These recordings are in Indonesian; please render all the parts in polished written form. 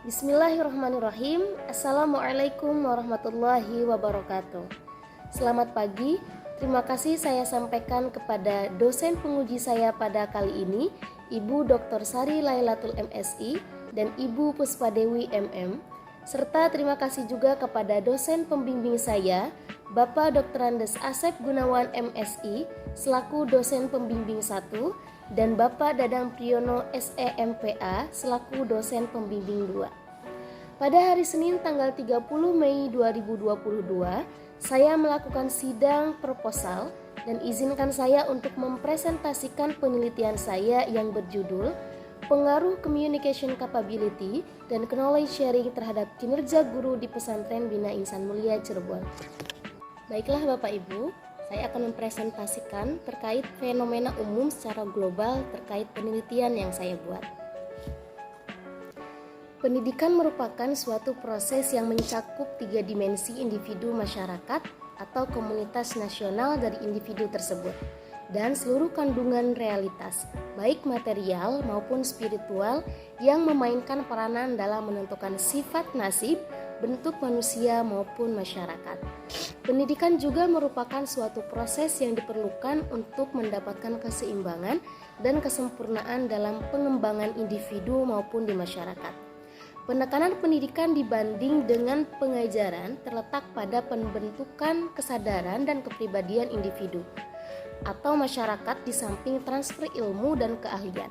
Bismillahirrahmanirrahim. Assalamualaikum warahmatullahi wabarakatuh. Selamat pagi. Terima kasih saya sampaikan kepada dosen penguji saya pada kali ini, Ibu Dr. Sari Lailatul MSI dan Ibu Puspadewi MM. Serta terima kasih juga kepada dosen pembimbing saya, Bapak Dr. Andes Asep Gunawan MSI selaku dosen pembimbing 1 dan Bapak Dadang Priyono SEMPA selaku dosen pembimbing 2. Pada hari Senin tanggal 30 Mei 2022, saya melakukan sidang proposal dan izinkan saya untuk mempresentasikan penelitian saya yang berjudul Pengaruh Communication Capability dan Knowledge Sharing terhadap kinerja guru di Pesantren Bina Insan Mulia Cirebon. Baiklah Bapak Ibu, saya akan mempresentasikan terkait fenomena umum secara global terkait penelitian yang saya buat. Pendidikan merupakan suatu proses yang mencakup 3 dimensi individu masyarakat atau komunitas nasional dari individu tersebut dan seluruh kandungan realitas, baik material maupun spiritual yang memainkan peranan dalam menentukan sifat nasib, bentuk manusia maupun masyarakat. Pendidikan juga merupakan suatu proses yang diperlukan untuk mendapatkan keseimbangan dan kesempurnaan dalam pengembangan individu maupun di masyarakat. Penekanan pendidikan dibanding dengan pengajaran terletak pada pembentukan kesadaran dan kepribadian individu atau masyarakat di samping transfer ilmu dan keahlian.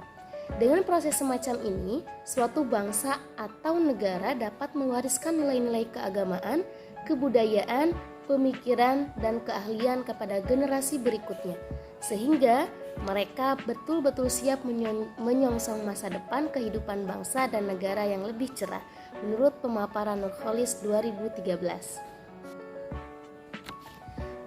Dengan proses semacam ini, suatu bangsa atau negara dapat mewariskan nilai-nilai keagamaan, kebudayaan, pemikiran, dan keahlian kepada generasi berikutnya, sehingga mereka betul-betul siap menyongsong masa depan kehidupan bangsa dan negara yang lebih cerah, menurut pemaparan Nurholis 2013.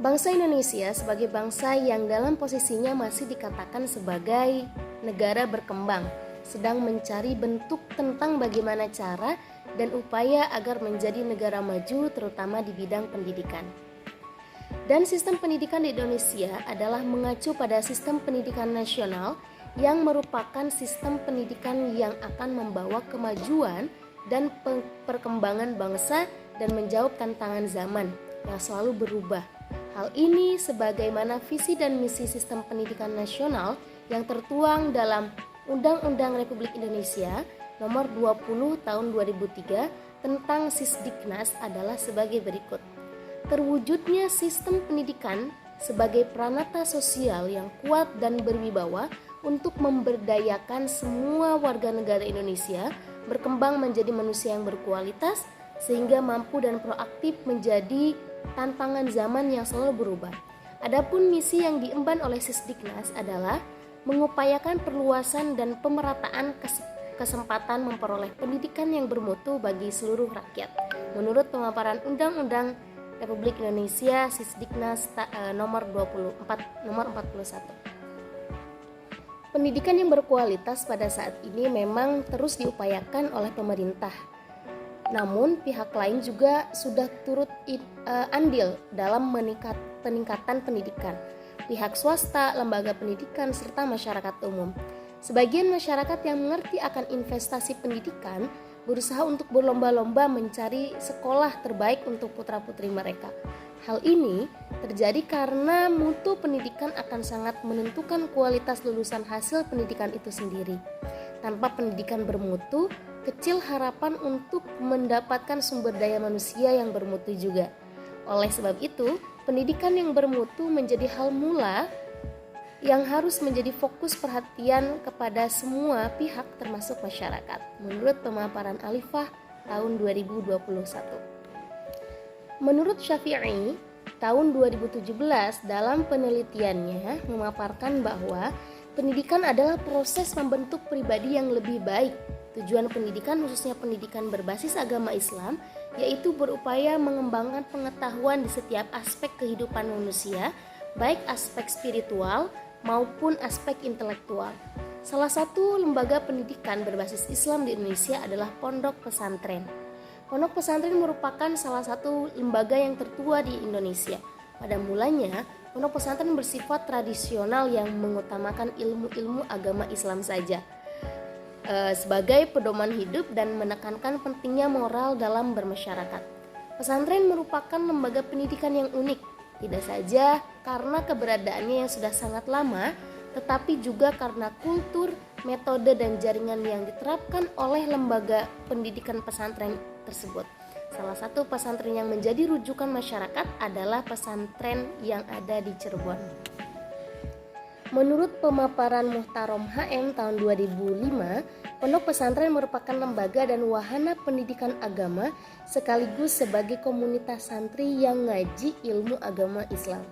Bangsa Indonesia sebagai bangsa yang dalam posisinya masih dikatakan sebagai negara berkembang, sedang mencari bentuk tentang bagaimana cara dan upaya agar menjadi negara maju terutama di bidang pendidikan. Dan sistem pendidikan di Indonesia adalah mengacu pada sistem pendidikan nasional yang merupakan sistem pendidikan yang akan membawa kemajuan dan perkembangan bangsa dan menjawab tantangan zaman yang selalu berubah. Hal ini sebagaimana visi dan misi sistem pendidikan nasional yang tertuang dalam Undang-Undang Republik Indonesia Nomor 20 Tahun 2003 tentang Sisdiknas adalah sebagai berikut. Terwujudnya sistem pendidikan sebagai pranata sosial yang kuat dan berwibawa untuk memberdayakan semua warga negara Indonesia berkembang menjadi manusia yang berkualitas sehingga mampu dan proaktif menjadi tantangan zaman yang selalu berubah. Adapun misi yang diemban oleh Sisdiknas adalah mengupayakan perluasan dan pemerataan kesempatan memperoleh pendidikan yang bermutu bagi seluruh rakyat. Menurut pemaparan Undang-Undang Republik Indonesia Sisdiknas nomor 41. Pendidikan yang berkualitas pada saat ini memang terus diupayakan oleh pemerintah. Namun pihak lain juga sudah turut andil dalam peningkatan pendidikan. Pihak swasta, lembaga pendidikan, serta masyarakat umum. Sebagian masyarakat yang mengerti akan investasi pendidikan berusaha untuk berlomba-lomba mencari sekolah terbaik untuk putra-putri mereka. Hal ini terjadi karena mutu pendidikan akan sangat menentukan kualitas lulusan hasil pendidikan itu sendiri. Tanpa pendidikan bermutu, kecil harapan untuk mendapatkan sumber daya manusia yang bermutu juga. Oleh sebab itu, pendidikan yang bermutu menjadi hal mula yang harus menjadi fokus perhatian kepada semua pihak termasuk masyarakat, menurut pemaparan Alifah tahun 2021. Menurut Syafi'i, tahun 2017 dalam penelitiannya memaparkan bahwa pendidikan adalah proses membentuk pribadi yang lebih baik. Tujuan pendidikan, khususnya pendidikan berbasis agama Islam, yaitu berupaya mengembangkan pengetahuan di setiap aspek kehidupan manusia, baik aspek spiritual maupun aspek intelektual. Salah satu lembaga pendidikan berbasis Islam di Indonesia adalah Pondok Pesantren. Pondok Pesantren merupakan salah satu lembaga yang tertua di Indonesia. Pada mulanya, Pondok Pesantren bersifat tradisional yang mengutamakan ilmu-ilmu agama Islam saja. sebagai pedoman hidup dan menekankan pentingnya moral dalam bermasyarakat. Pesantren merupakan lembaga pendidikan yang unik, tidak saja karena keberadaannya yang sudah sangat lama, tetapi juga karena kultur, metode, dan jaringan yang diterapkan oleh lembaga pendidikan pesantren tersebut. Salah satu pesantren yang menjadi rujukan masyarakat adalah pesantren yang ada di Cirebon. Menurut pemaparan Muhtarom HM tahun 2005, pondok pesantren merupakan lembaga dan wahana pendidikan agama sekaligus sebagai komunitas santri yang ngaji ilmu agama Islam.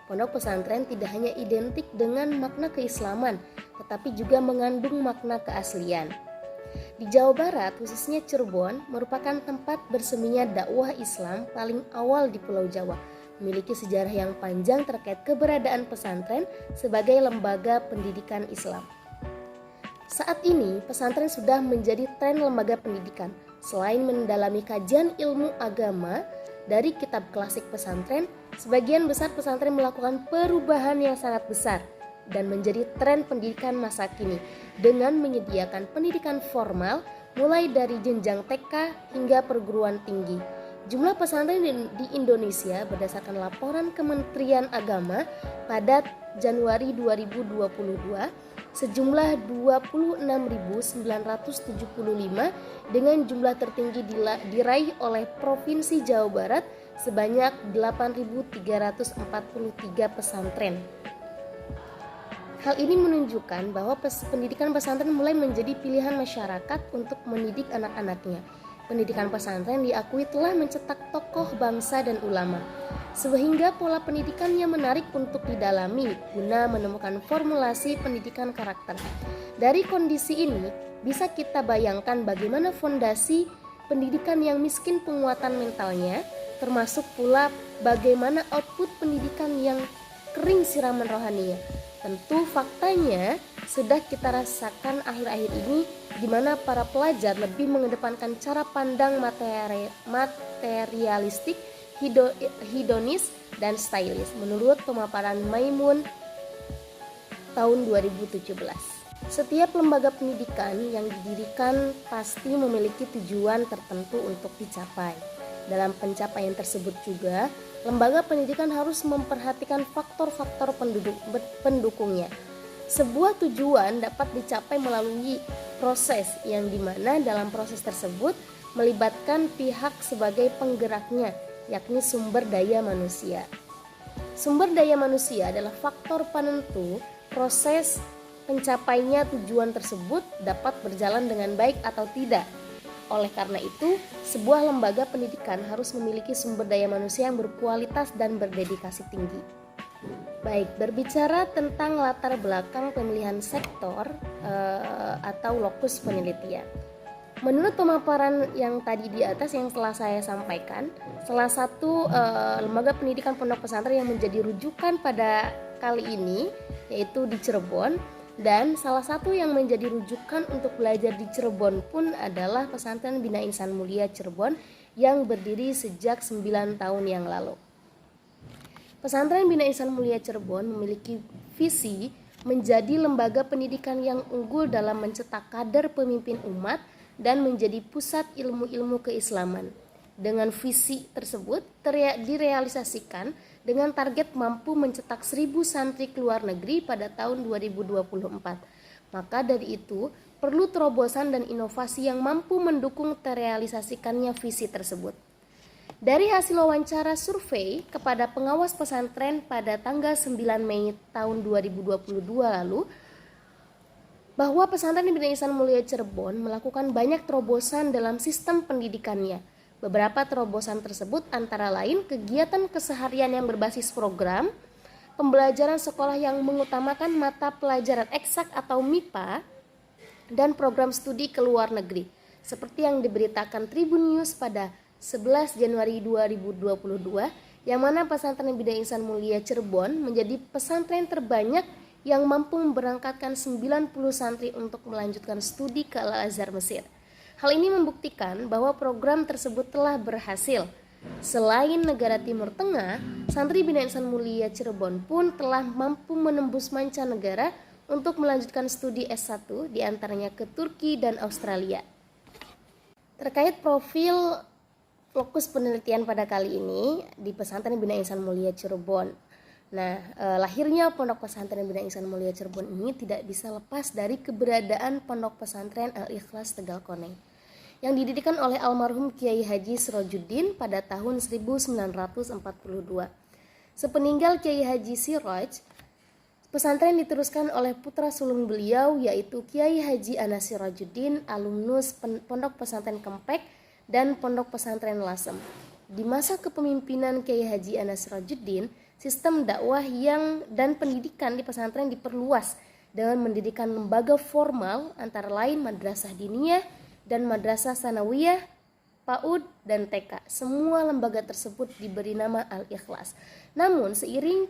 Pondok pesantren tidak hanya identik dengan makna keislaman, tetapi juga mengandung makna keaslian. Di Jawa Barat, khususnya Cirebon, merupakan tempat berseminya dakwah Islam paling awal di Pulau Jawa, memiliki sejarah yang panjang terkait keberadaan pesantren sebagai lembaga pendidikan Islam. Saat ini, pesantren sudah menjadi tren lembaga pendidikan. Selain mendalami kajian ilmu agama dari kitab klasik pesantren, sebagian besar pesantren melakukan perubahan yang sangat besar dan menjadi tren pendidikan masa kini dengan menyediakan pendidikan formal mulai dari jenjang TK hingga perguruan tinggi. Jumlah pesantren di Indonesia berdasarkan laporan Kementerian Agama pada Januari 2022 sejumlah 26.975 dengan jumlah tertinggi diraih oleh Provinsi Jawa Barat sebanyak 8.343 pesantren. Hal ini menunjukkan bahwa pendidikan pesantren mulai menjadi pilihan masyarakat untuk mendidik anak-anaknya. Pendidikan pesantren diakui telah mencetak tokoh bangsa dan ulama, sehingga pola pendidikannya menarik untuk didalami guna menemukan formulasi pendidikan karakter. Dari kondisi ini, bisa kita bayangkan bagaimana fondasi pendidikan yang miskin penguatan mentalnya, termasuk pula bagaimana output pendidikan yang kering siraman rohaninya. Tentu faktanya sudah kita rasakan akhir-akhir ini di mana para pelajar lebih mengedepankan cara pandang materialistik, hedonis, dan stylish menurut pemaparan Maimun tahun 2017. Setiap lembaga pendidikan yang didirikan pasti memiliki tujuan tertentu untuk dicapai. Dalam pencapaian tersebut juga, lembaga pendidikan harus memperhatikan faktor-faktor pendukungnya. Sebuah tujuan dapat dicapai melalui proses yang dimana dalam proses tersebut melibatkan pihak sebagai penggeraknya, yakni sumber daya manusia. Sumber daya manusia adalah faktor penentu proses pencapainya tujuan tersebut dapat berjalan dengan baik atau tidak. Oleh karena itu, sebuah lembaga pendidikan harus memiliki sumber daya manusia yang berkualitas dan berdedikasi tinggi. Baik, berbicara tentang latar belakang pemilihan sektor atau lokus penelitian. Menurut pemaparan yang tadi di atas yang telah saya sampaikan, salah satu lembaga pendidikan pondok pesantren yang menjadi rujukan pada kali ini yaitu di Cirebon. Dan salah satu yang menjadi rujukan untuk belajar di Cirebon pun adalah Pesantren Bina Insan Mulia Cirebon yang berdiri sejak 9 tahun yang lalu. Pesantren Bina Insan Mulia Cirebon memiliki visi menjadi lembaga pendidikan yang unggul dalam mencetak kader pemimpin umat dan menjadi pusat ilmu-ilmu keislaman. Dengan visi tersebut direalisasikan dengan target mampu mencetak 1.000 santri ke luar negeri pada tahun 2024. Maka dari itu, perlu terobosan dan inovasi yang mampu mendukung terrealisasikannya visi tersebut. Dari hasil wawancara survei kepada pengawas pesantren pada tanggal 9 Mei tahun 2022 lalu, bahwa Pesantren Bina Insan Mulia Cirebon melakukan banyak terobosan dalam sistem pendidikannya. Beberapa terobosan tersebut antara lain kegiatan keseharian yang berbasis program, pembelajaran sekolah yang mengutamakan mata pelajaran eksak atau MIPA, dan program studi ke luar negeri, seperti yang diberitakan Tribun News pada 11 Januari 2022, yang mana Pesantren Bina Insan Mulia Cirebon menjadi pesantren terbanyak yang mampu memberangkatkan 90 santri untuk melanjutkan studi ke Al-Azhar Mesir. Hal ini membuktikan bahwa program tersebut telah berhasil. Selain negara Timur Tengah, santri Bina Insan Mulia Cirebon pun telah mampu menembus mancanegara untuk melanjutkan studi S1 diantaranya ke Turki dan Australia. Terkait profil fokus penelitian pada kali ini di Pesantren Bina Ihsan Mulia Cirebon. Nah, lahirnya Pondok Pesantren Bina Ihsan Mulia Cirebon ini tidak bisa lepas dari keberadaan Pondok Pesantren Al-Ikhlas Tegal Koneng yang didirikan oleh almarhum Kiai Haji Sirojuddin pada tahun 1942. Sepeninggal Kiai Haji Siroj, pesantren diteruskan oleh putra sulung beliau yaitu Kiai Haji Anas Sirojuddin, alumnus Pondok Pesantren Kempek dan Pondok Pesantren Lasem. Di masa kepemimpinan Kiai Haji Anas Sirojuddin, sistem dakwah dan pendidikan di pesantren diperluas dengan mendirikan lembaga formal antara lain madrasah diniyah dan madrasah sanawiyah, PAUD dan TK. Semua lembaga tersebut diberi nama Al-Ikhlas. Namun seiring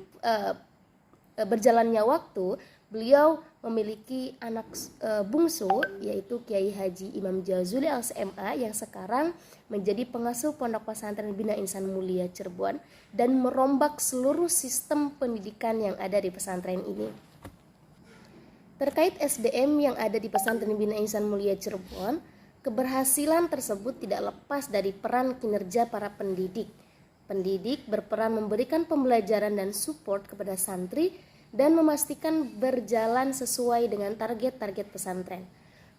berjalannya waktu, beliau memiliki anak bungsu yaitu Kiai Haji Imam Jazuli LCMA yang sekarang menjadi pengasuh Pondok Pesantren Bina Ihsan Mulia Cirebon dan merombak seluruh sistem pendidikan yang ada di pesantren ini. Terkait SDM yang ada di Pesantren Bina Ihsan Mulia Cirebon, keberhasilan tersebut tidak lepas dari peran kinerja para pendidik. Pendidik berperan memberikan pembelajaran dan support kepada santri dan memastikan berjalan sesuai dengan target-target pesantren.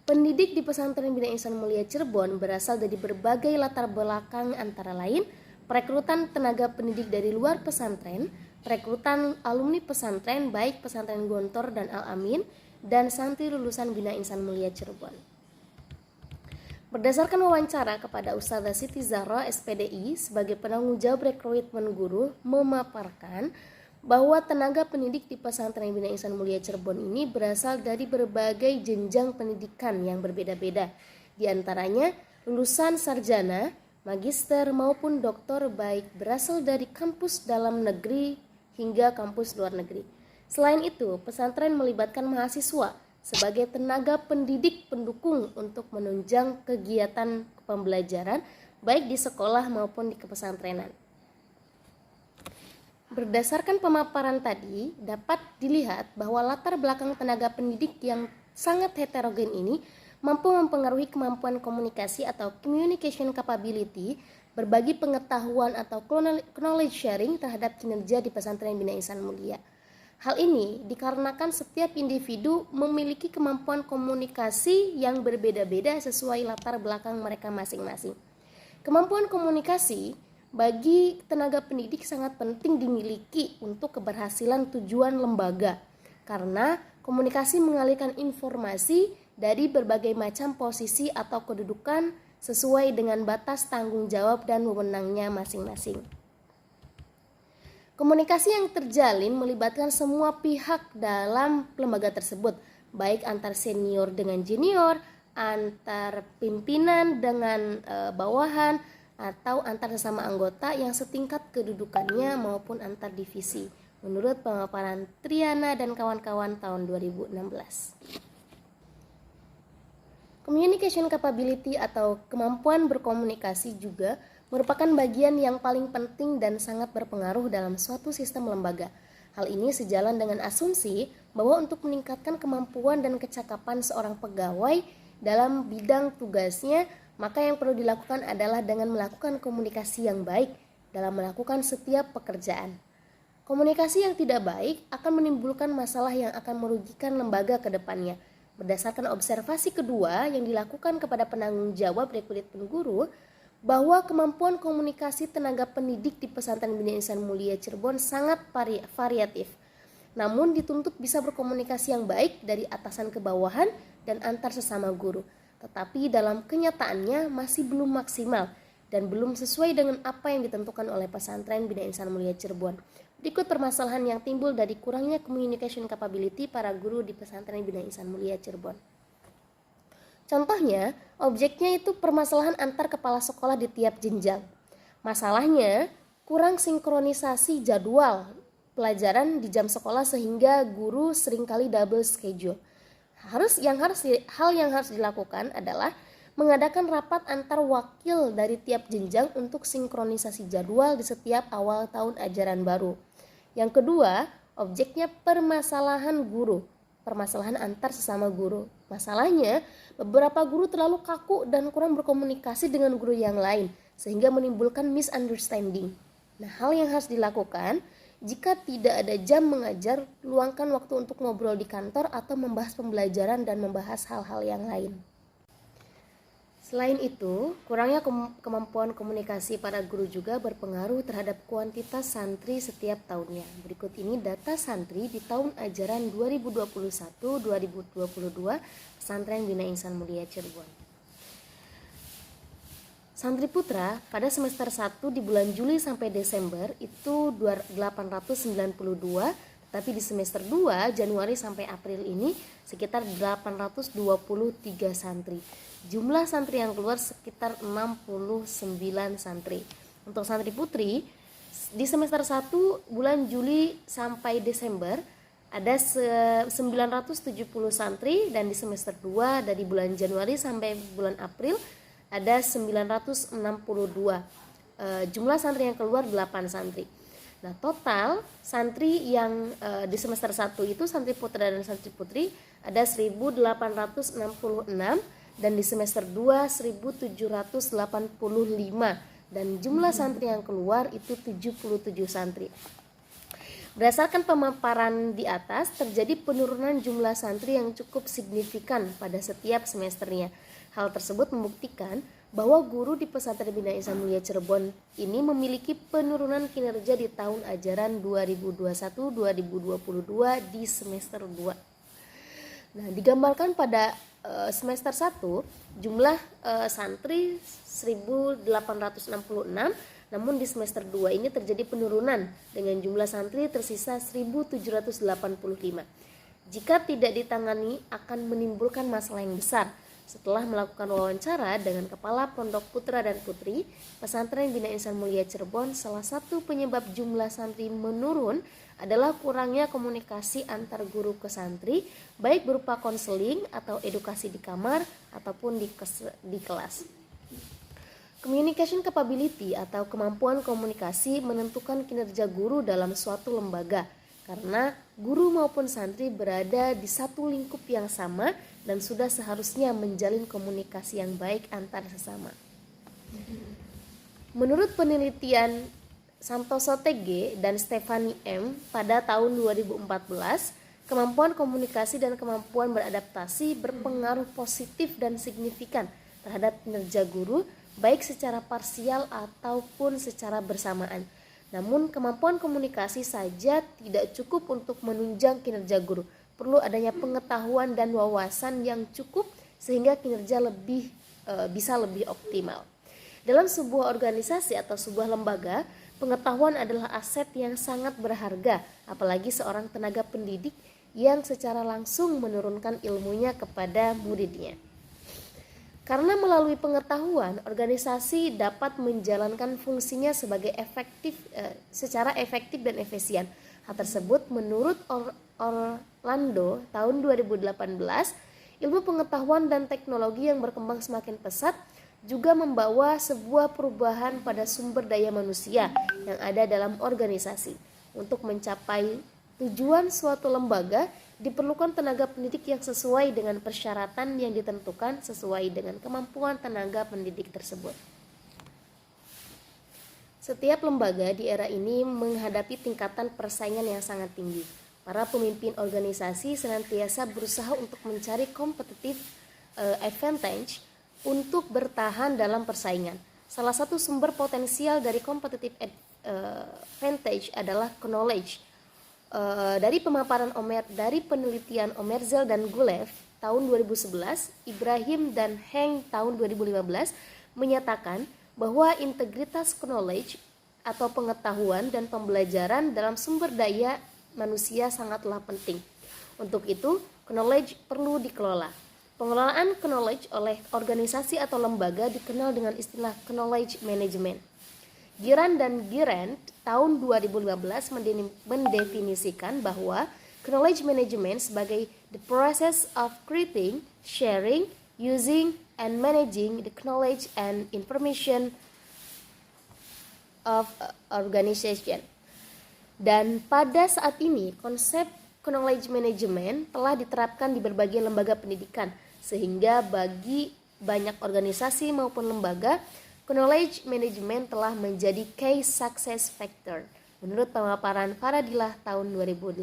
Pendidik di Pesantren Bina Ihsan Mulia Cirebon berasal dari berbagai latar belakang antara lain perekrutan tenaga pendidik dari luar pesantren, perekrutan alumni pesantren baik pesantren Gontor dan Al-Amin, dan santri lulusan Bina Ihsan Mulia Cirebon. Berdasarkan wawancara kepada Ustazah Siti Zahra SPDI sebagai penanggung jawab rekrutmen guru memaparkan bahwa tenaga pendidik di Pesantren Bina Ihsan Mulia Cirebon ini berasal dari berbagai jenjang pendidikan yang berbeda-beda. Di antaranya lulusan sarjana, magister maupun doktor baik berasal dari kampus dalam negeri hingga kampus luar negeri. Selain itu, pesantren melibatkan mahasiswa sebagai tenaga pendidik pendukung untuk menunjang kegiatan pembelajaran baik di sekolah maupun di kepesantrenan. Berdasarkan pemaparan tadi, dapat dilihat bahwa latar belakang tenaga pendidik yang sangat heterogen ini mampu mempengaruhi kemampuan komunikasi atau communication capability, berbagi pengetahuan atau knowledge sharing terhadap kinerja di Pesantren Bina Ihsan Mulia. Hal ini dikarenakan setiap individu memiliki kemampuan komunikasi yang berbeda-beda sesuai latar belakang mereka masing-masing. Kemampuan komunikasi bagi tenaga pendidik sangat penting dimiliki untuk keberhasilan tujuan lembaga, karena komunikasi mengalirkan informasi dari berbagai macam posisi atau kedudukan sesuai dengan batas tanggung jawab dan wewenangnya masing-masing. Komunikasi yang terjalin melibatkan semua pihak dalam lembaga tersebut, baik antar senior dengan junior, antar pimpinan dengan bawahan, atau antar sesama anggota yang setingkat kedudukannya maupun antar divisi, menurut pemaparan Triana dan kawan-kawan tahun 2016. Communication capability atau kemampuan berkomunikasi juga merupakan bagian yang paling penting dan sangat berpengaruh dalam suatu sistem lembaga. Hal ini sejalan dengan asumsi bahwa untuk meningkatkan kemampuan dan kecakapan seorang pegawai dalam bidang tugasnya, maka yang perlu dilakukan adalah dengan melakukan komunikasi yang baik dalam melakukan setiap pekerjaan. Komunikasi yang tidak baik akan menimbulkan masalah yang akan merugikan lembaga ke depannya. Berdasarkan observasi kedua yang dilakukan kepada penanggung jawab rekrutmen guru, bahwa kemampuan komunikasi tenaga pendidik di Pesantren Bina Ihsan Mulia Cirebon sangat variatif. Namun dituntut bisa berkomunikasi yang baik dari atasan ke bawahan dan antar sesama guru. Tetapi dalam kenyataannya masih belum maksimal dan belum sesuai dengan apa yang ditentukan oleh Pesantren Bina Ihsan Mulia Cirebon. Berikut permasalahan yang timbul dari kurangnya communication capability para guru di Pesantren Bina Ihsan Mulia Cirebon. Contohnya, objeknya itu permasalahan antar kepala sekolah di tiap jenjang. Masalahnya, kurang sinkronisasi jadwal pelajaran di jam sekolah sehingga guru seringkali double schedule. Hal yang harus dilakukan adalah mengadakan rapat antar wakil dari tiap jenjang untuk sinkronisasi jadwal di setiap awal tahun ajaran baru. Yang kedua, objeknya permasalahan guru. permasalahan antar sesama guru. Masalahnya, beberapa guru terlalu kaku dan kurang berkomunikasi dengan guru yang lain, sehingga menimbulkan misunderstanding. Nah, hal yang harus dilakukan, jika tidak ada jam mengajar, luangkan waktu untuk ngobrol di kantor atau membahas pembelajaran dan membahas hal-hal yang lain. Selain itu, kurangnya kemampuan komunikasi para guru juga berpengaruh terhadap kuantitas santri setiap tahunnya. Berikut ini data santri di tahun ajaran 2021-2022 Pesantren Bina Ihsan Mulia Cirebon. Santri putra pada semester 1 di bulan Juli sampai Desember itu 892, tapi di semester 2 Januari sampai April ini sekitar 823 santri. Jumlah santri yang keluar sekitar 69 santri. Untuk santri putri di semester 1 bulan Juli sampai Desember ada 970 santri, dan di semester 2 dari bulan Januari sampai bulan April ada 962. Jumlah santri yang keluar 8 santri. Nah, total santri yang di semester 1 itu santri putra dan santri putri ada 1866, dan di semester 2 1785, dan jumlah santri yang keluar itu 77 santri. Berdasarkan pemaparan di atas, terjadi penurunan jumlah santri yang cukup signifikan pada setiap semesternya. Hal tersebut membuktikan bahwa guru di Pesantren Bina Ihsan Mulia Cirebon ini memiliki penurunan kinerja di tahun ajaran 2021-2022 di semester 2. Nah, digambarkan pada semester 1 jumlah santri 1866, namun di semester 2 ini terjadi penurunan dengan jumlah santri tersisa 1785. Jika tidak ditangani akan menimbulkan masalah yang besar. Setelah melakukan wawancara dengan Kepala Pondok Putra dan Putri Pesantren Bina Ihsan Mulia Cirebon, salah satu penyebab jumlah santri menurun adalah kurangnya komunikasi antar guru ke santri, baik berupa konseling atau edukasi di kamar ataupun di kelas. Communication capability atau kemampuan komunikasi menentukan kinerja guru dalam suatu lembaga, karena guru maupun santri berada di satu lingkup yang sama dan sudah seharusnya menjalin komunikasi yang baik antar sesama. Menurut penelitian Santoso TG dan Stefani M pada tahun 2014, kemampuan komunikasi dan kemampuan beradaptasi berpengaruh positif dan signifikan terhadap kinerja guru, baik secara parsial ataupun secara bersamaan. Namun kemampuan komunikasi saja tidak cukup untuk menunjang kinerja guru. Perlu adanya pengetahuan dan wawasan yang cukup sehingga kinerja bisa lebih optimal. Dalam sebuah organisasi atau sebuah lembaga, pengetahuan adalah aset yang sangat berharga, apalagi seorang tenaga pendidik yang secara langsung menurunkan ilmunya kepada muridnya. Karena melalui pengetahuan, organisasi dapat menjalankan fungsinya secara efektif dan efisien. Hal tersebut menurut Orlando tahun 2018, ilmu pengetahuan dan teknologi yang berkembang semakin pesat juga membawa sebuah perubahan pada sumber daya manusia yang ada dalam organisasi. Untuk mencapai tujuan suatu lembaga, diperlukan tenaga pendidik yang sesuai dengan persyaratan yang ditentukan sesuai dengan kemampuan tenaga pendidik tersebut. Setiap lembaga di era ini menghadapi tingkatan persaingan yang sangat tinggi. Para pemimpin organisasi senantiasa berusaha untuk mencari competitive advantage untuk bertahan dalam persaingan. Salah satu sumber potensial dari competitive advantage adalah knowledge. Dari penelitian Omerzel dan Gulev tahun 2011, Ibrahim dan Heng tahun 2015 menyatakan bahwa integritas knowledge atau pengetahuan dan pembelajaran dalam sumber daya manusia sangatlah penting. Untuk itu, knowledge perlu dikelola. Pengelolaan knowledge oleh organisasi atau lembaga dikenal dengan istilah knowledge management. Giran dan Girand tahun 2015 mendefinisikan bahwa knowledge management sebagai the process of creating, sharing, using, and managing the knowledge and information of organization. Dan pada saat ini konsep knowledge management telah diterapkan di berbagai lembaga pendidikan, sehingga bagi banyak organisasi maupun lembaga, knowledge management telah menjadi key success factor menurut pemaparan Faradilah tahun 2018.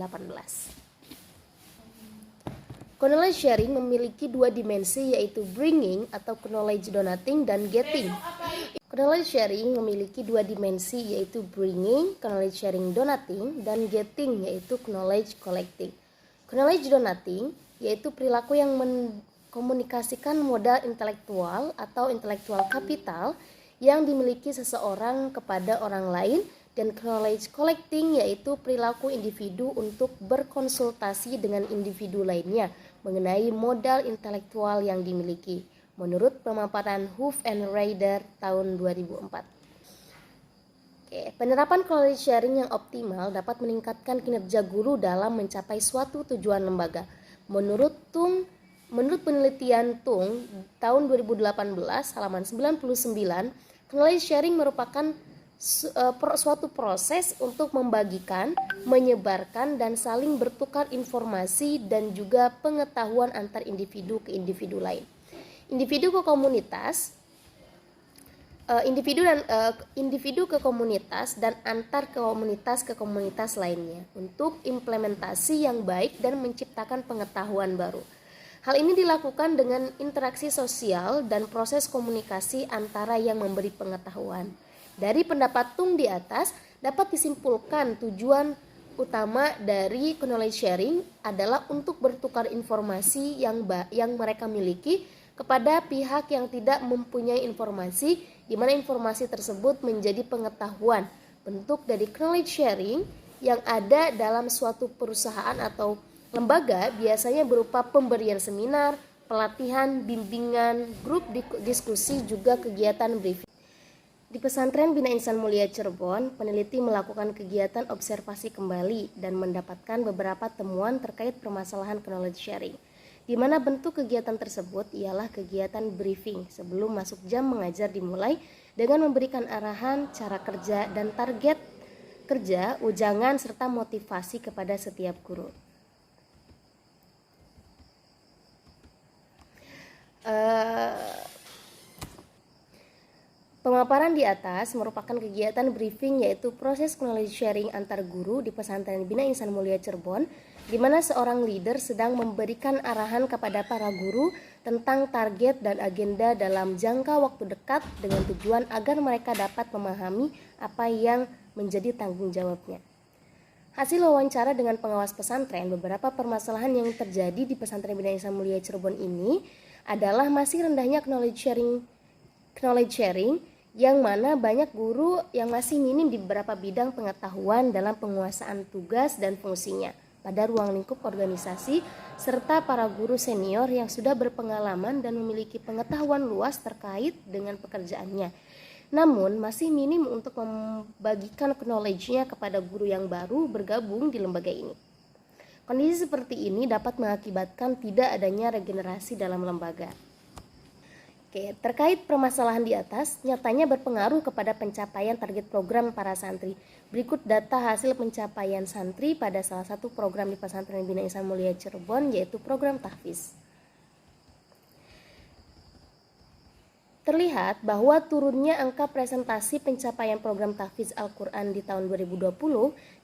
Knowledge sharing memiliki dua dimensi, yaitu bringing atau knowledge donating dan getting. Knowledge sharing memiliki dua dimensi, yaitu bringing, knowledge sharing donating, dan getting, yaitu knowledge collecting. Knowledge donating yaitu perilaku yang mengkomunikasikan modal intelektual atau intellectual capital yang dimiliki seseorang kepada orang lain, dan knowledge collecting yaitu perilaku individu untuk berkonsultasi dengan individu lainnya mengenai modal intelektual yang dimiliki, menurut pemaparan Hoof and Rider tahun 2004. Penerapan knowledge sharing yang optimal dapat meningkatkan kinerja guru dalam mencapai suatu tujuan lembaga. Menurut penelitian Tung tahun 2018 halaman 99, knowledge sharing merupakan suatu proses untuk membagikan, menyebarkan, dan saling bertukar informasi dan juga pengetahuan antar individu ke individu lain, individu ke komunitas, individu ke komunitas, dan antar komunitas ke komunitas lainnya untuk implementasi yang baik dan menciptakan pengetahuan baru. Hal ini dilakukan dengan interaksi sosial dan proses komunikasi antara yang memberi pengetahuan. Dari pendapat Tung di atas, dapat disimpulkan tujuan utama dari knowledge sharing adalah untuk bertukar informasi yang mereka miliki kepada pihak yang tidak mempunyai informasi, di mana informasi tersebut menjadi pengetahuan. Bentuk dari knowledge sharing yang ada dalam suatu perusahaan atau lembaga biasanya berupa pemberian seminar, pelatihan, bimbingan, grup diskusi, juga kegiatan briefing. Di Pesantren Bina Insan Mulia Cirebon, peneliti melakukan kegiatan observasi kembali dan mendapatkan beberapa temuan terkait permasalahan knowledge sharing, di mana bentuk kegiatan tersebut ialah kegiatan briefing sebelum masuk jam mengajar dimulai dengan memberikan arahan, cara kerja, dan target kerja, ujangan, serta motivasi kepada setiap guru. Pemaparan di atas merupakan kegiatan briefing, yaitu proses knowledge sharing antar guru di Pesantren Bina Insan Mulia Cirebon, di mana seorang leader sedang memberikan arahan kepada para guru tentang target dan agenda dalam jangka waktu dekat dengan tujuan agar mereka dapat memahami apa yang menjadi tanggung jawabnya. Hasil wawancara dengan pengawas pesantren, beberapa permasalahan yang terjadi di Pesantren Bina Insan Mulia Cirebon ini adalah masih rendahnya knowledge sharing yang mana banyak guru yang masih minim di beberapa bidang pengetahuan dalam penguasaan tugas dan fungsinya pada ruang lingkup organisasi, serta para guru senior yang sudah berpengalaman dan memiliki pengetahuan luas terkait dengan pekerjaannya, namun masih minim untuk membagikan knowledge-nya kepada guru yang baru bergabung di lembaga ini. Kondisi seperti ini dapat mengakibatkan tidak adanya regenerasi dalam lembaga. Terkait permasalahan di atas, nyatanya berpengaruh kepada pencapaian target program para santri. Berikut data hasil pencapaian santri pada salah satu program di Pesantren Bina Insan Mulia Cirebon, yaitu program tahfiz. Terlihat bahwa turunnya angka presentasi pencapaian program tahfiz Al-Quran di tahun 2020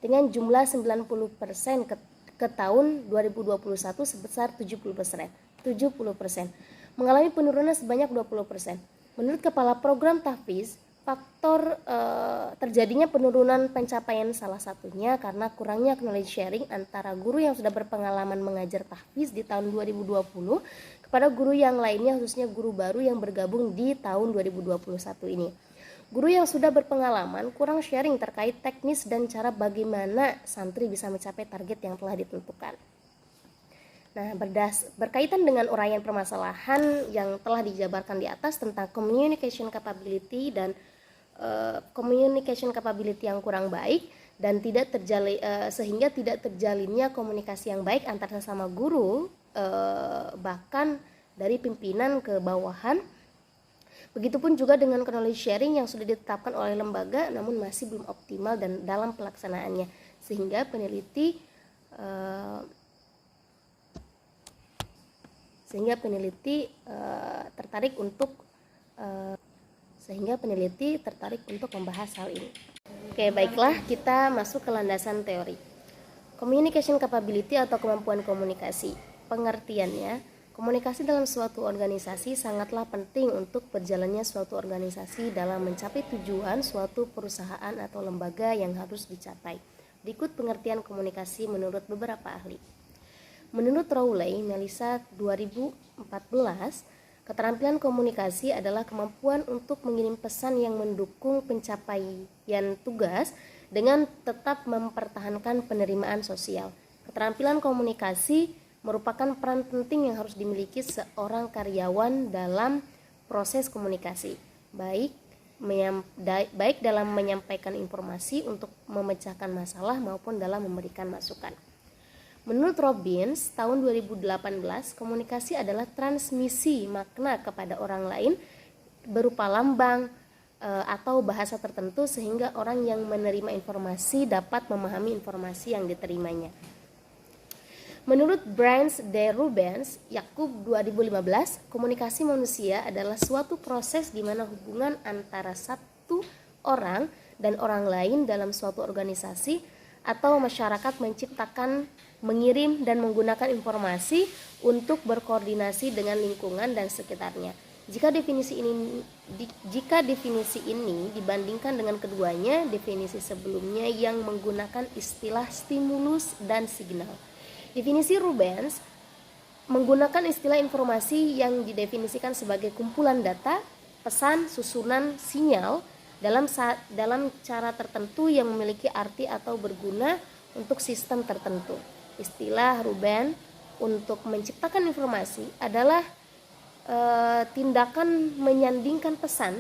dengan jumlah 90% ke tahun 2021 sebesar 70%. Mengalami penurunan sebanyak 20%. Menurut Kepala Program Tahfiz, faktor terjadinya penurunan pencapaian salah satunya karena kurangnya knowledge sharing antara guru yang sudah berpengalaman mengajar tahfiz di tahun 2020 kepada guru yang lainnya, khususnya guru baru yang bergabung di tahun 2021 ini. Guru yang sudah berpengalaman kurang sharing terkait teknis dan cara bagaimana santri bisa mencapai target yang telah ditentukan. Nah, berkaitan dengan uraian permasalahan yang telah dijabarkan di atas tentang communication capability dan communication capability yang kurang baik dan sehingga tidak terjalinnya komunikasi yang baik antar sesama guru, bahkan dari pimpinan ke bawahan. Begitupun juga dengan knowledge sharing yang sudah ditetapkan oleh lembaga namun masih belum optimal dan dalam pelaksanaannya, sehingga peneliti eh, sehingga peneliti tertarik untuk membahas hal ini. Oke, baiklah, kita masuk ke landasan teori. Communication capability atau kemampuan komunikasi. Pengertiannya, komunikasi dalam suatu organisasi sangatlah penting untuk berjalannya suatu organisasi dalam mencapai tujuan suatu perusahaan atau lembaga yang harus dicapai. Berikut pengertian komunikasi menurut beberapa ahli. Menurut Rowley, Melissa 2014, keterampilan komunikasi adalah kemampuan untuk mengirim pesan yang mendukung pencapaian tugas dengan tetap mempertahankan penerimaan sosial. Keterampilan komunikasi merupakan peran penting yang harus dimiliki seorang karyawan dalam proses komunikasi, baik dalam menyampaikan informasi untuk memecahkan masalah maupun dalam memberikan masukan. Menurut Robbins, tahun 2018, komunikasi adalah transmisi makna kepada orang lain berupa lambang atau bahasa tertentu sehingga orang yang menerima informasi dapat memahami informasi yang diterimanya. Menurut Brands de Rubens, Yakub 2015, komunikasi manusia adalah suatu proses di mana hubungan antara satu orang dan orang lain dalam suatu organisasi atau masyarakat menciptakan, mengirim, dan menggunakan informasi untuk berkoordinasi dengan lingkungan dan sekitarnya. Jika definisi ini dibandingkan dengan keduanya, definisi sebelumnya yang menggunakan istilah stimulus dan signal. Definisi Rubens menggunakan istilah informasi yang didefinisikan sebagai kumpulan data, pesan, susunan, sinyal dalam cara tertentu yang memiliki arti atau berguna untuk sistem tertentu. Istilah Rubens untuk menciptakan informasi adalah tindakan menyandingkan pesan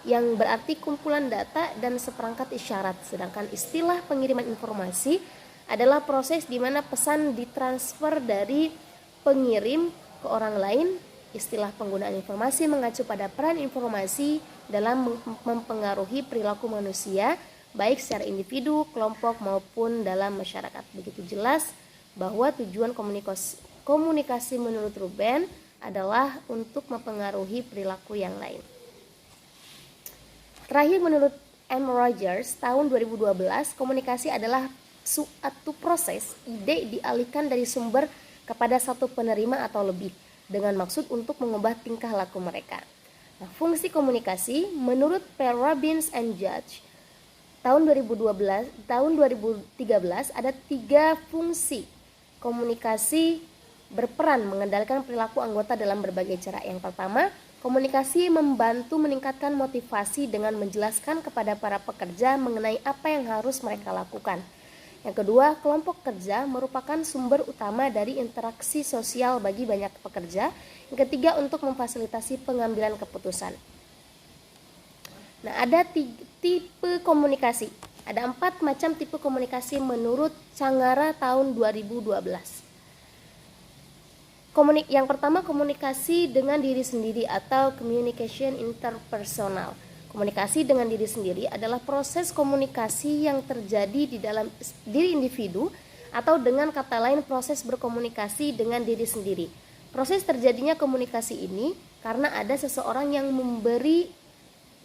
yang berarti kumpulan data dan seperangkat isyarat, sedangkan istilah pengiriman informasi adalah proses di mana pesan ditransfer dari pengirim ke orang lain. Istilah penggunaan informasi mengacu pada peran informasi dalam mempengaruhi perilaku manusia, baik secara individu, kelompok maupun dalam masyarakat. Begitu jelas bahwa tujuan komunikasi menurut Rubens adalah untuk mempengaruhi perilaku yang lain. Terakhir, menurut M. Rogers tahun 2012, komunikasi adalah suatu proses ide dialihkan dari sumber kepada satu penerima atau lebih dengan maksud untuk mengubah tingkah laku mereka. Nah, fungsi komunikasi menurut Per Robbins and Judge tahun 2013 ada 3 fungsi komunikasi berperan mengendalikan perilaku anggota dalam berbagai cara. Yang pertama, komunikasi membantu meningkatkan motivasi dengan menjelaskan kepada para pekerja mengenai apa yang harus mereka lakukan. Yang kedua, kelompok kerja merupakan sumber utama dari interaksi sosial bagi banyak pekerja. Yang ketiga, untuk memfasilitasi pengambilan keputusan. Nah, ada tipe komunikasi. Ada 4 macam tipe komunikasi menurut Cangara tahun 2012. Yang pertama, komunikasi dengan diri sendiri atau communication interpersonal. Komunikasi dengan diri sendiri adalah proses komunikasi yang terjadi di dalam diri individu, atau dengan kata lain proses berkomunikasi dengan diri sendiri. Proses terjadinya komunikasi ini karena ada seseorang yang memberi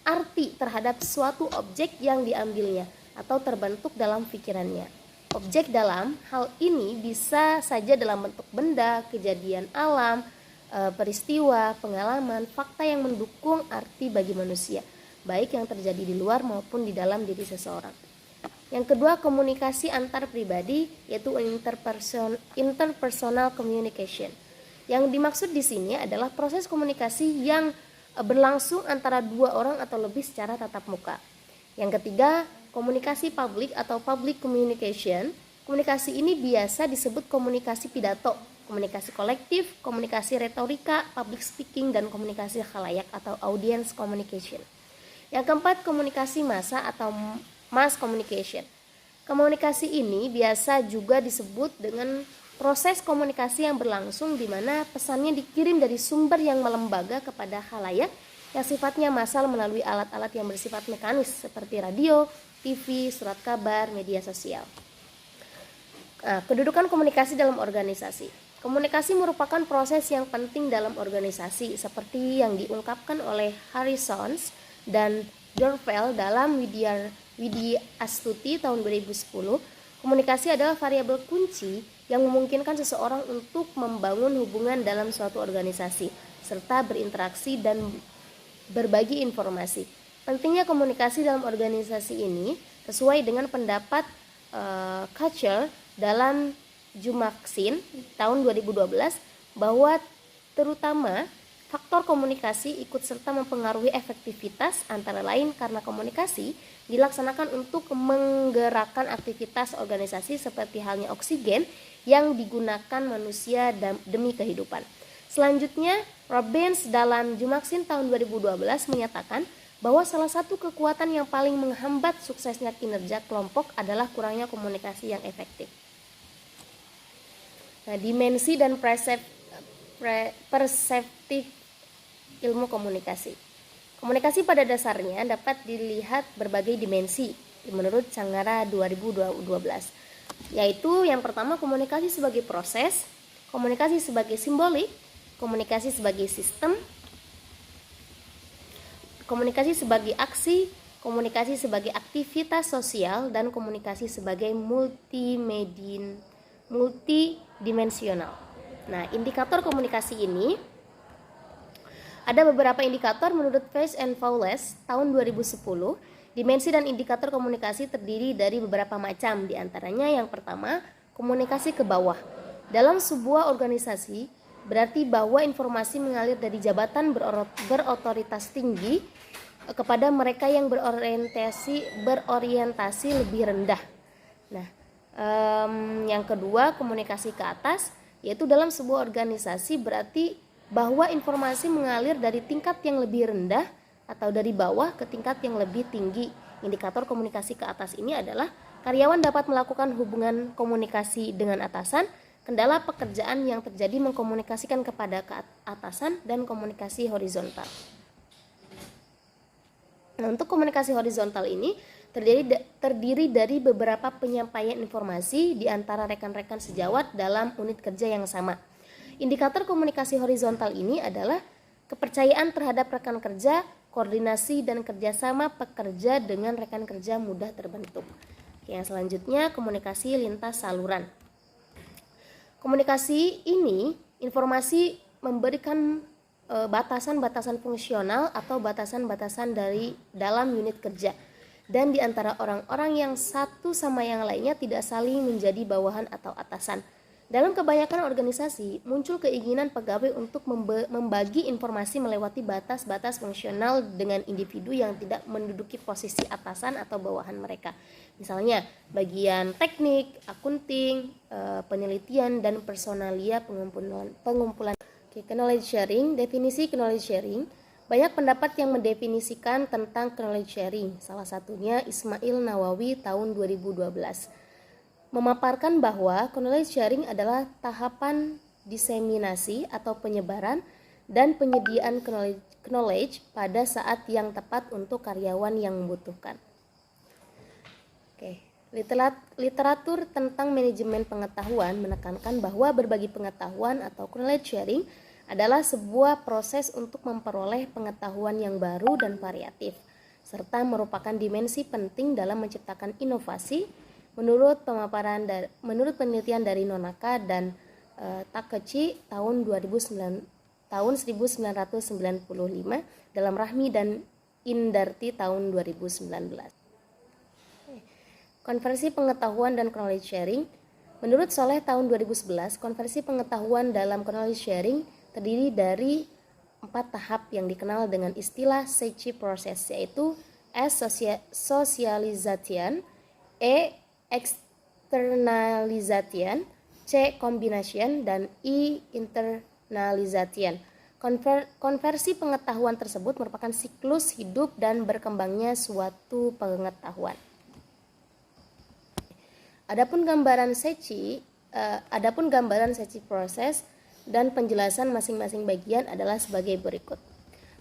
arti terhadap suatu objek yang diambilnya atau terbentuk dalam pikirannya. Objek dalam hal ini bisa saja dalam bentuk benda, kejadian alam, peristiwa, pengalaman, fakta yang mendukung arti bagi manusia, baik yang terjadi di luar maupun di dalam diri seseorang. Yang kedua, komunikasi antar pribadi, yaitu interpersonal communication. Yang dimaksud di sini adalah proses komunikasi yang berlangsung antara 2 orang atau lebih secara tatap muka. Yang ketiga, komunikasi publik atau public communication. Komunikasi ini biasa disebut komunikasi pidato, komunikasi kolektif, komunikasi retorika, public speaking, dan komunikasi khalayak atau audience communication. Yang keempat, komunikasi massa atau mass communication. Komunikasi ini biasa juga disebut dengan proses komunikasi yang berlangsung di mana pesannya dikirim dari sumber yang melembaga kepada khalayak yang sifatnya massal melalui alat-alat yang bersifat mekanis seperti radio, TV, surat kabar, media sosial. Kedudukan komunikasi dalam organisasi. Komunikasi merupakan proses yang penting dalam organisasi seperti yang diungkapkan oleh Harrison dan Dorfel dalam Widya Astuti tahun 2010. Komunikasi adalah variabel kunci yang memungkinkan seseorang untuk membangun hubungan dalam suatu organisasi serta berinteraksi dan berbagi informasi. Pentingnya komunikasi dalam organisasi ini sesuai dengan pendapat Kachel dalam Jumaksin tahun 2012 bahwa terutama faktor komunikasi ikut serta mempengaruhi efektivitas, antara lain karena komunikasi dilaksanakan untuk menggerakkan aktivitas organisasi seperti halnya oksigen yang digunakan manusia demi kehidupan. Selanjutnya, Robbins dalam Jumaksin tahun 2012 menyatakan bahwa salah satu kekuatan yang paling menghambat suksesnya kinerja kelompok adalah kurangnya komunikasi yang efektif. Dimensi dan perseptif ilmu komunikasi. Komunikasi pada dasarnya dapat dilihat berbagai dimensi menurut Canggara 2012, yaitu yang pertama komunikasi sebagai proses, komunikasi sebagai simbolik, komunikasi sebagai sistem, komunikasi sebagai aksi, komunikasi sebagai aktivitas sosial, dan komunikasi sebagai multidimensional. Indikator komunikasi ini ada beberapa indikator menurut Face and Fowles tahun 2010. Dimensi dan indikator komunikasi terdiri dari beberapa macam, diantaranya yang pertama, komunikasi ke bawah. Dalam sebuah organisasi, berarti bahwa informasi mengalir dari jabatan berotoritas tinggi kepada mereka yang berorientasi lebih rendah. Yang kedua, komunikasi ke atas, yaitu dalam sebuah organisasi berarti bahwa informasi mengalir dari tingkat yang lebih rendah atau dari bawah ke tingkat yang lebih tinggi. Indikator komunikasi ke atas ini adalah karyawan dapat melakukan hubungan komunikasi dengan atasan, kendala pekerjaan yang terjadi mengkomunikasikan kepada atasan, dan komunikasi horizontal. Untuk komunikasi horizontal ini terdiri dari beberapa penyampaian informasi di antara rekan-rekan sejawat dalam unit kerja yang sama. Indikator komunikasi horizontal ini adalah kepercayaan terhadap rekan kerja, koordinasi dan kerjasama pekerja dengan rekan kerja mudah terbentuk. Yang selanjutnya, komunikasi lintas saluran. Komunikasi ini informasi memberikan batasan-batasan fungsional atau batasan-batasan dari dalam unit kerja, dan di antara orang-orang yang satu sama yang lainnya tidak saling menjadi bawahan atau atasan. Dalam kebanyakan organisasi, muncul keinginan pegawai untuk membagi informasi melewati batas-batas fungsional dengan individu yang tidak menduduki posisi atasan atau bawahan mereka. Misalnya, bagian teknik, akunting, penelitian, dan personalia pengumpulan. Knowledge sharing, definisi knowledge sharing. Banyak pendapat yang mendefinisikan tentang knowledge sharing. Salah satunya Ismail Nawawi tahun 2012. Memaparkan bahwa knowledge sharing adalah tahapan diseminasi atau penyebaran dan penyediaan knowledge pada saat yang tepat untuk karyawan yang membutuhkan. Literatur tentang manajemen pengetahuan menekankan bahwa berbagi pengetahuan atau knowledge sharing adalah sebuah proses untuk memperoleh pengetahuan yang baru dan variatif, serta merupakan dimensi penting dalam menciptakan inovasi. Menurut penelitian dari Nonaka dan Takechi tahun 1995 dalam Rahmi dan Indarti tahun 2019. Konversi pengetahuan dan knowledge sharing. Menurut Soleh tahun 2011, konversi pengetahuan dalam knowledge sharing terdiri dari 4 tahap yang dikenal dengan istilah Seichi process, yaitu S. Socialization, E. Externalization, C. Combination, dan I. Internalization. Konversi pengetahuan tersebut merupakan siklus hidup dan berkembangnya suatu pengetahuan. Adapun gambaran Seichi proses dan penjelasan masing-masing bagian adalah sebagai berikut.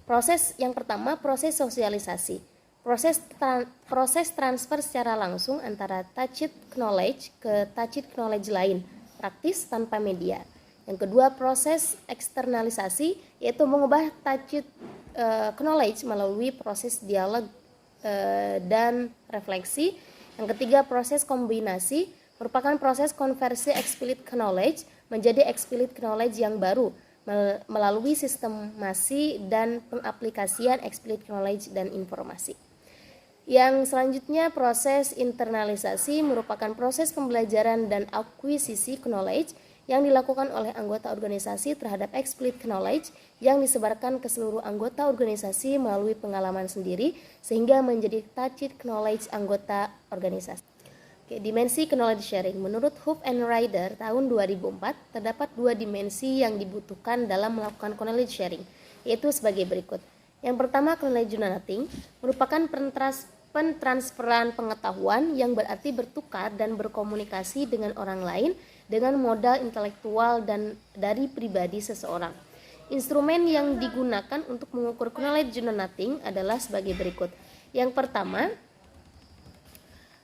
Proses yang pertama, proses sosialisasi. Proses transfer secara langsung antara tacit knowledge ke tacit knowledge lain, praktis tanpa media. Yang kedua, proses eksternalisasi, yaitu mengubah tacit knowledge melalui proses dialog dan refleksi. Yang ketiga, proses kombinasi, merupakan proses konversi explicit knowledge menjadi explicit knowledge yang baru melalui sistemasi dan pengaplikasian explicit knowledge dan informasi. Yang selanjutnya, proses internalisasi merupakan proses pembelajaran dan akuisisi knowledge yang dilakukan oleh anggota organisasi terhadap explicit knowledge yang disebarkan ke seluruh anggota organisasi melalui pengalaman sendiri sehingga menjadi tacit knowledge anggota organisasi. Dimensi knowledge sharing. Menurut Huff and Ryder tahun 2004, terdapat 2 dimensi yang dibutuhkan dalam melakukan knowledge sharing, yaitu sebagai berikut. Yang pertama, knowledge noting merupakan pentransferan pengetahuan yang berarti bertukar dan berkomunikasi dengan orang lain dengan modal intelektual dan dari pribadi seseorang. Instrumen yang digunakan untuk mengukur knowledge noting adalah sebagai berikut. Yang pertama,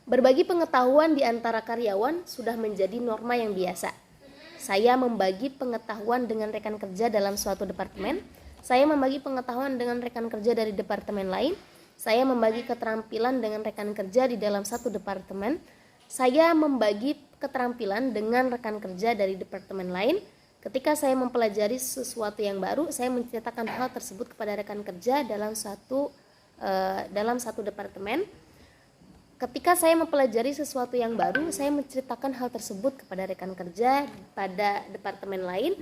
berbagi pengetahuan di antara karyawan sudah menjadi norma yang biasa. Saya membagi pengetahuan dengan rekan kerja dalam suatu departemen. Saya membagi pengetahuan dengan rekan kerja dari departemen lain. Saya membagi keterampilan dengan rekan kerja di dalam satu departemen. Saya membagi keterampilan dengan rekan kerja dari departemen lain. Ketika saya mempelajari sesuatu yang baru, saya menceritakan hal tersebut kepada rekan kerja dalam satu departemen. Ketika saya mempelajari sesuatu yang baru, saya menceritakan hal tersebut kepada rekan kerja pada departemen lain.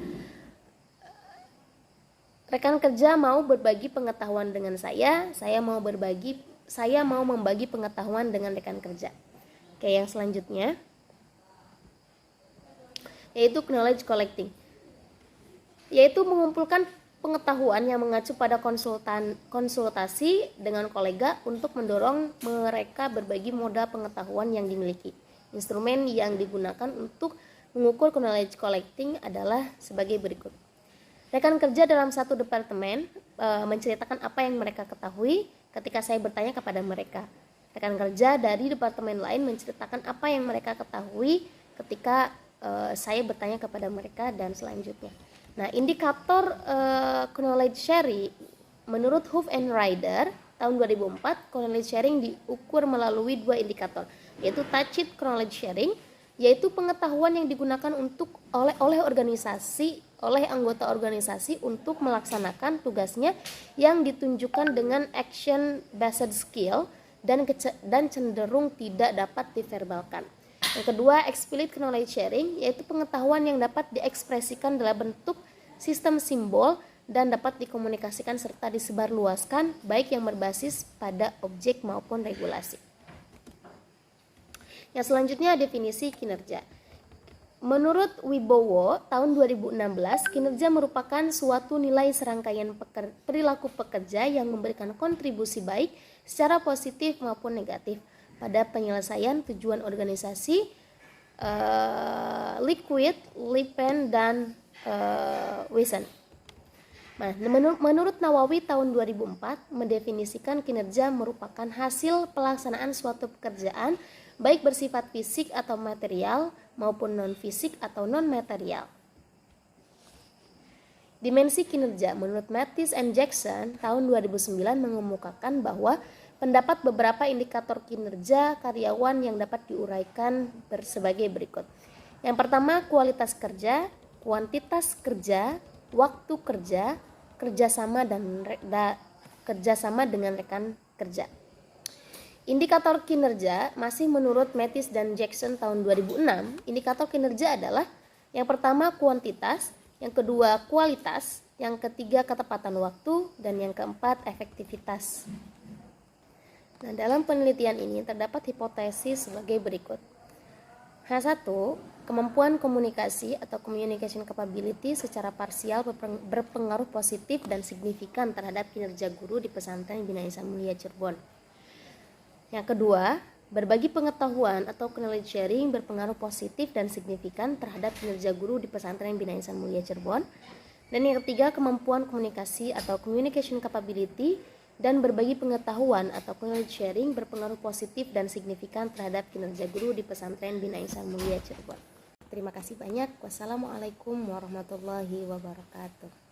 Rekan kerja mau berbagi pengetahuan dengan saya mau membagi pengetahuan dengan rekan kerja. Oke, yang selanjutnya yaitu knowledge collecting, yaitu mengumpulkan pengetahuan yang mengacu pada konsultasi dengan kolega untuk mendorong mereka berbagi modal pengetahuan yang dimiliki. Instrumen yang digunakan untuk mengukur knowledge collecting adalah sebagai berikut. Rekan kerja dalam satu departemen menceritakan apa yang mereka ketahui ketika saya bertanya kepada mereka. Rekan kerja dari departemen lain menceritakan apa yang mereka ketahui ketika saya bertanya kepada mereka, dan selanjutnya. Nah, indikator knowledge sharing menurut Huff and Ryder tahun 2004, knowledge sharing diukur melalui 2 indikator, yaitu tacit knowledge sharing, yaitu pengetahuan yang digunakan oleh anggota organisasi untuk melaksanakan tugasnya yang ditunjukkan dengan action based skill dan cenderung tidak dapat diverbalkan. Yang kedua, explicit knowledge sharing, yaitu pengetahuan yang dapat diekspresikan dalam bentuk sistem simbol dan dapat dikomunikasikan serta disebarluaskan, baik yang berbasis pada objek maupun regulasi. Yang selanjutnya, definisi kinerja. Menurut Wibowo tahun 2016, kinerja merupakan suatu nilai serangkaian perilaku pekerja yang memberikan kontribusi baik secara positif maupun negatif pada penyelesaian tujuan organisasi, Liquid, Lipen, dan Wisen. Nah, menurut Nawawi tahun 2004 mendefinisikan kinerja merupakan hasil pelaksanaan suatu pekerjaan baik bersifat fisik atau material maupun non-fisik atau non-material. Dimensi kinerja menurut Mathis and Jackson tahun 2009 mengemukakan bahwa pendapat beberapa indikator kinerja karyawan yang dapat diuraikan sebagai berikut. Yang pertama, kualitas kerja, kuantitas kerja, waktu kerja, kerjasama dengan rekan kerja. Indikator kinerja masih menurut Mathis dan Jackson tahun 2006, indikator kinerja adalah yang pertama kuantitas, yang kedua kualitas, yang ketiga ketepatan waktu, dan yang keempat efektivitas. Nah, dalam penelitian ini terdapat hipotesis sebagai berikut. H1, kemampuan komunikasi atau communication capability secara parsial berpengaruh positif dan signifikan terhadap kinerja guru di pesantren Bina Ihsan Mulia Cirebon. Yang kedua, berbagi pengetahuan atau knowledge sharing berpengaruh positif dan signifikan terhadap kinerja guru di pesantren Bina Ihsan Mulia Cirebon. Dan yang ketiga, kemampuan komunikasi atau communication capability dan berbagi pengetahuan atau knowledge sharing berpengaruh positif dan signifikan terhadap kinerja guru di Pesantren Bina Insan Mulia Cirebon. Terima kasih banyak. Wassalamualaikum warahmatullahi wabarakatuh.